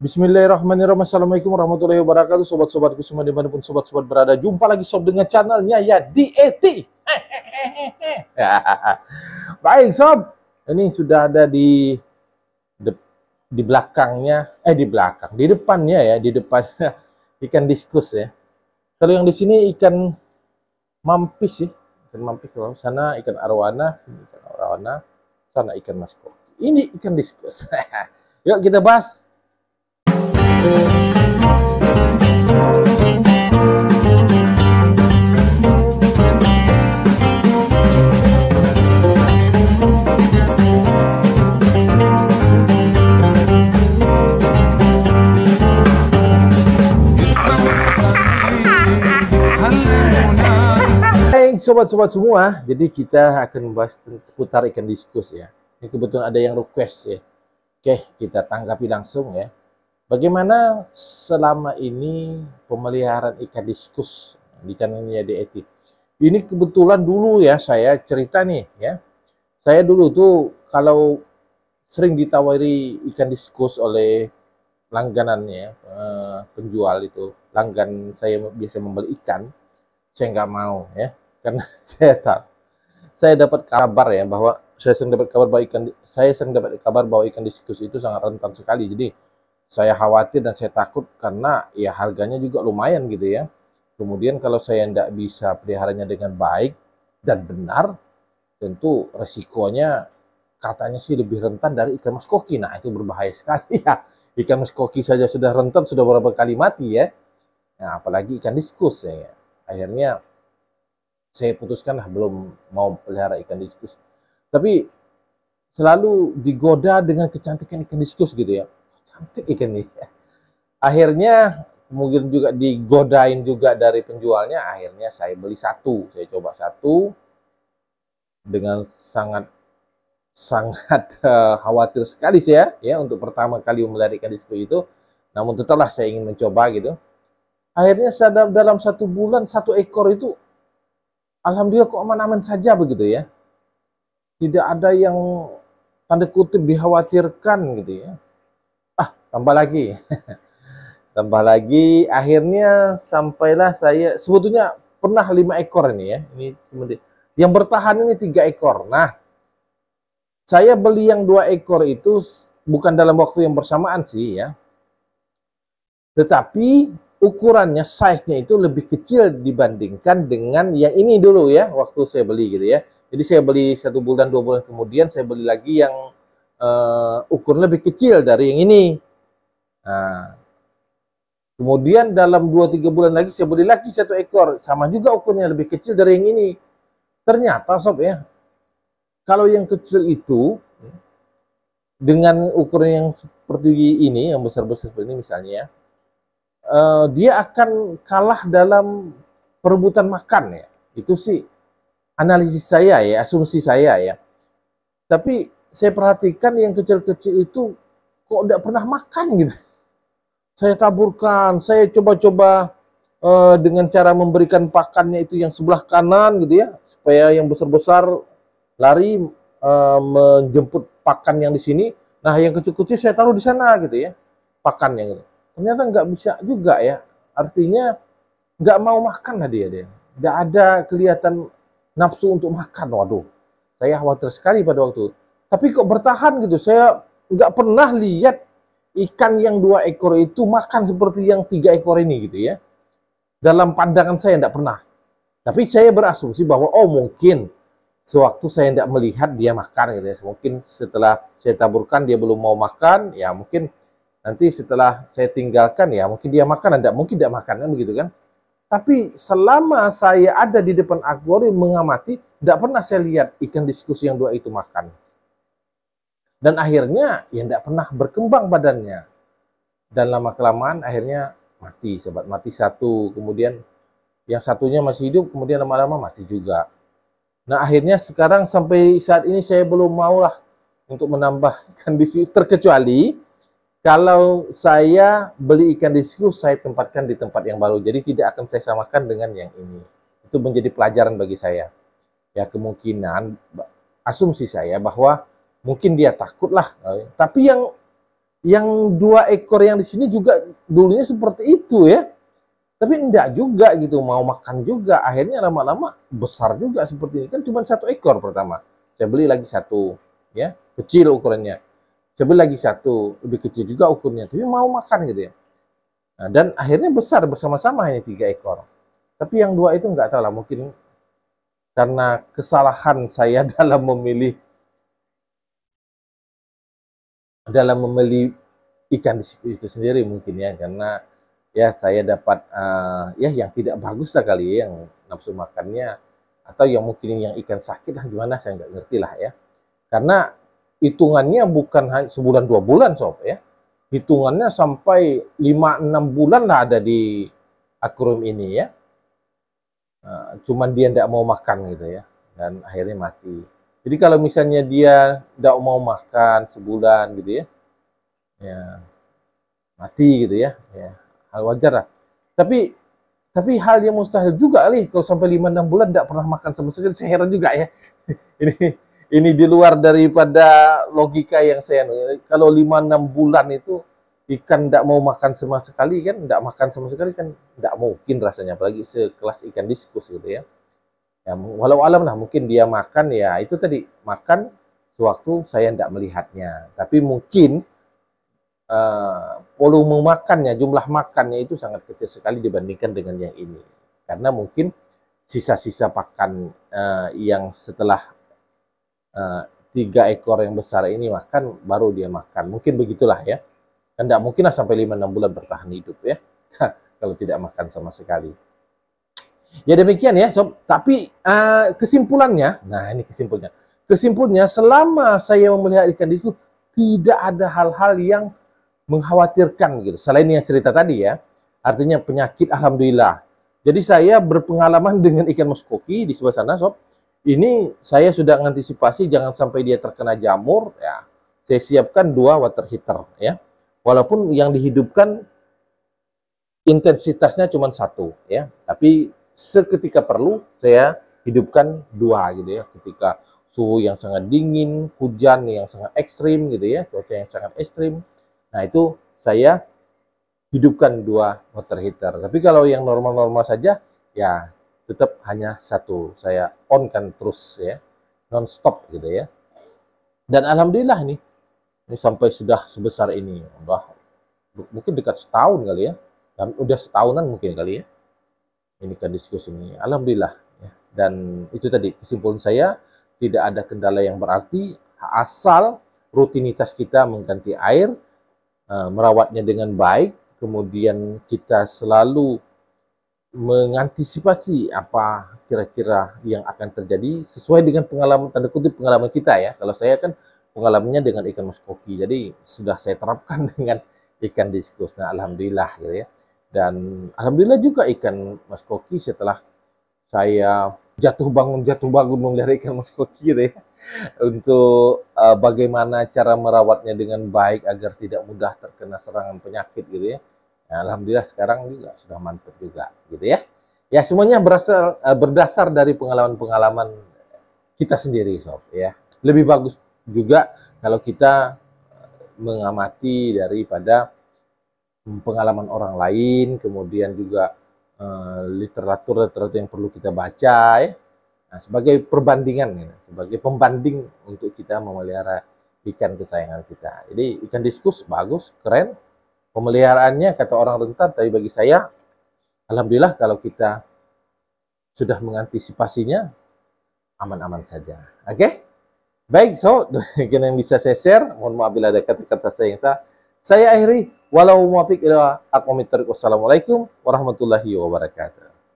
Bismillahirrahmanirrahim. Assalamualaikum warahmatullahi wabarakatuh. Sobat-sobatku semua dimanapun sobat-sobat berada. Jumpa lagi sob dengan channelnya ya DET. Baik sob. Ini sudah ada di belakangnya, di depannya ya, di depannya ikan diskus ya. Kalau yang di sini ikan mampis sih, ikan mampis. Kalau sana ikan arwana, sini ikan arwana, sana ikan masko. Ini ikan diskus. Yuk kita bahas. Baik sobat-sobat semua, jadi kita akan membahas seputar ikan diskus ya. Ini kebetulan ada yang request ya. Oke, kita tanggapi langsung ya. Bagaimana selama ini pemeliharaan ikan diskus di channelnya DET? Ini kebetulan dulu ya saya cerita nih ya. Saya dulu tuh kalau sering ditawari ikan diskus oleh langganannya, penjual itu, langgan saya biasa membeli ikan, saya nggak mau ya, karena saya dapat kabar ya bahwa saya sering dapat kabar bahwa ikan diskus itu sangat rentan sekali. Jadi saya khawatir dan saya takut karena ya harganya juga lumayan gitu ya. Kemudian kalau saya tidak bisa peliharanya dengan baik dan benar, tentu resikonya katanya sih lebih rentan dari ikan mas koki. Nah itu berbahaya sekali ya. Ikan mas koki saja sudah rentan, sudah beberapa kali mati ya. Nah apalagi ikan diskus ya. Akhirnya saya putuskan belum mau pelihara ikan diskus. Tapi selalu digoda dengan kecantikan ikan diskus gitu ya. Cantik ikan nih. Akhirnya mungkin juga digodain juga dari penjualnya. Akhirnya saya beli satu. Saya coba satu dengan sangat khawatir sekali saya ya untuk pertama kali memelihara ikan diskus itu. Namun tetaplah saya ingin mencoba gitu. Akhirnya dalam 1 bulan 1 ekor itu alhamdulillah kok aman-aman saja begitu ya. Tidak ada yang tanda kutip dikhawatirkan gitu ya. Tambah lagi. Tambah lagi, akhirnya sampailah saya, sebetulnya pernah 5 ekor ini ya. Ini yang bertahan ini 3 ekor. Nah, saya beli yang 2 ekor itu bukan dalam waktu yang bersamaan sih ya. Tetapi ukurannya, size-nya itu lebih kecil dibandingkan dengan yang ini dulu ya, waktu saya beli gitu ya. Jadi saya beli 1 bulan, 2 bulan kemudian saya beli lagi yang ukuran lebih kecil dari yang ini. Nah, kemudian dalam 2-3 bulan lagi saya beli lagi 1 ekor, sama juga ukurannya lebih kecil dari yang ini. Ternyata sob ya, kalau yang kecil itu dengan ukuran yang seperti ini, yang besar-besar seperti ini misalnya ya, dia akan kalah dalam perebutan makan ya. Itu sih analisis saya ya, asumsi saya ya. Tapi saya perhatikan yang kecil-kecil itu kok tidak pernah makan gitu. Saya taburkan, saya coba-coba dengan cara memberikan pakannya itu yang sebelah kanan gitu ya, supaya yang besar-besar lari menjemput pakan yang di sini. Nah yang kecil-kecil saya taruh di sana gitu ya, pakannya gitu. Ternyata nggak bisa juga ya, artinya nggak mau makan lah dia. Nggak ada kelihatan nafsu untuk makan. Waduh, saya khawatir sekali pada waktu itu. Tapi kok bertahan gitu, saya nggak pernah lihat ikan yang 2 ekor itu makan seperti yang 3 ekor ini gitu ya. Dalam pandangan saya tidak pernah. Tapi saya berasumsi bahwa oh mungkin sewaktu saya tidak melihat dia makan gitu ya. Mungkin setelah saya taburkan dia belum mau makan, ya mungkin nanti setelah saya tinggalkan ya mungkin dia makan, tidak mungkin tidak makan kan begitu kan. Tapi selama saya ada di depan akuarium mengamati, tidak pernah saya lihat ikan diskus yang 2 itu makan. Dan akhirnya ya tidak pernah berkembang badannya. Dan lama-kelamaan akhirnya mati, sobat. Mati 1, kemudian yang satunya masih hidup, kemudian lama-lama mati juga. Nah akhirnya sekarang sampai saat ini saya belum maulah untuk menambah ikan diskus. Terkecuali kalau saya beli ikan diskus, saya tempatkan di tempat yang baru. Jadi tidak akan saya samakan dengan yang ini. Itu menjadi pelajaran bagi saya. Ya kemungkinan, asumsi saya bahwa mungkin dia takut lah. Tapi yang 2 ekor yang di sini juga dulunya seperti itu ya. Tapi enggak juga gitu, mau makan juga. Akhirnya lama-lama besar juga seperti ini. Kan cuma 1 ekor pertama. Saya beli lagi 1, ya, kecil ukurannya. Saya beli lagi 1, lebih kecil juga ukurnya. Tapi mau makan gitu ya. Nah, dan akhirnya besar bersama-sama ini 3 ekor. Tapi yang 2 itu enggak tahu lah, mungkin karena kesalahan saya dalam memilih ikan di situ itu sendiri mungkin ya, karena ya saya dapat ya yang tidak bagus lah kali ya, yang nafsu makannya, atau yang mungkin yang ikan sakit lah gimana, saya nggak ngerti lah ya, karena hitungannya bukan hanya sebulan 2 bulan sob ya, hitungannya sampai 5-6 bulan lah ada di akuarium ini ya. Cuman dia tidak mau makan gitu ya, dan akhirnya mati. Jadi kalau misalnya dia tidak mau makan sebulan gitu ya, ya mati gitu ya, hal wajar lah. Tapi hal yang mustahil juga kali kalau sampai 5-6 bulan tidak pernah makan sama sekali. Saya heran juga ya. ini ini di luar daripada logika yang saya. Kalau 5-6 bulan itu ikan tidak mau makan sama sekali kan, tidak makan sama sekali kan tidak mungkin rasanya, apalagi sekelas ikan diskus gitu ya. Ya walau alam lah, mungkin dia makan ya itu tadi, makan sewaktu saya tidak melihatnya. Tapi mungkin volume makannya, jumlah makannya itu sangat kecil sekali dibandingkan dengan yang ini. Karena mungkin sisa-sisa pakan yang setelah 3 ekor yang besar ini makan, baru dia makan. Mungkin begitulah ya. Kan tidak mungkin lah sampai 5-6 bulan bertahan hidup ya. Kalau tidak makan sama sekali. Ya demikian ya sob. Tapi kesimpulannya, nah ini kesimpulannya. Kesimpulannya, selama saya memelihara ikan itu tidak ada hal-hal yang mengkhawatirkan gitu. Selain yang cerita tadi ya, artinya penyakit alhamdulillah. Jadi saya berpengalaman dengan ikan muskoki di sebelah sana sob. Ini saya sudah mengantisipasi jangan sampai dia terkena jamur ya. Saya siapkan 2 water heater ya. Walaupun yang dihidupkan intensitasnya cuma 1 ya, tapi seketika perlu saya hidupkan 2 gitu ya. Ketika suhu yang sangat dingin, hujan yang sangat ekstrim gitu ya, cuaca yang sangat ekstrim. Nah itu saya hidupkan 2 water heater. Tapi kalau yang normal-normal saja, ya tetap hanya 1. Saya on kan terus ya, non-stop gitu ya. Dan alhamdulillah ini sampai sudah sebesar ini. Udah mungkin dekat setahun kali ya. Dan udah setahunan mungkin kali ya. Ini kan diskusi ini. Alhamdulillah. Ya. Dan itu tadi kesimpulan saya, tidak ada kendala yang berarti asal rutinitas kita mengganti air, merawatnya dengan baik, kemudian kita selalu mengantisipasi apa kira-kira yang akan terjadi sesuai dengan pengalaman, tanda kutip pengalaman kita ya. Kalau saya kan pengalamannya dengan ikan muskoki, jadi sudah saya terapkan dengan ikan diskus. Nah alhamdulillah gitu ya. Dan alhamdulillah juga ikan muskoki setelah saya jatuh bangun memelihara ikan muskoki gitu ya, untuk bagaimana cara merawatnya dengan baik agar tidak mudah terkena serangan penyakit gitu ya. Nah, alhamdulillah sekarang juga sudah mantap juga gitu ya. Ya semuanya berdasar dari pengalaman-pengalaman kita sendiri sob ya. Lebih bagus juga kalau kita mengamati daripada pengalaman orang lain, kemudian juga literatur yang perlu kita baca ya. Nah, sebagai perbandingan ya, sebagai pembanding untuk kita memelihara ikan kesayangan kita. Jadi ikan diskus bagus, keren. Pemeliharaannya kata orang rentan, tapi bagi saya alhamdulillah kalau kita sudah mengantisipasinya aman-aman saja. Oke? Baik, so demikian yang bisa saya share. Mohon maaf bila ada kata-kata saya yang salah. Saya akhiri. Walau muwafiq ila aqwamit thoriq. Wassalamualaikum warahmatullahi wabarakatuh.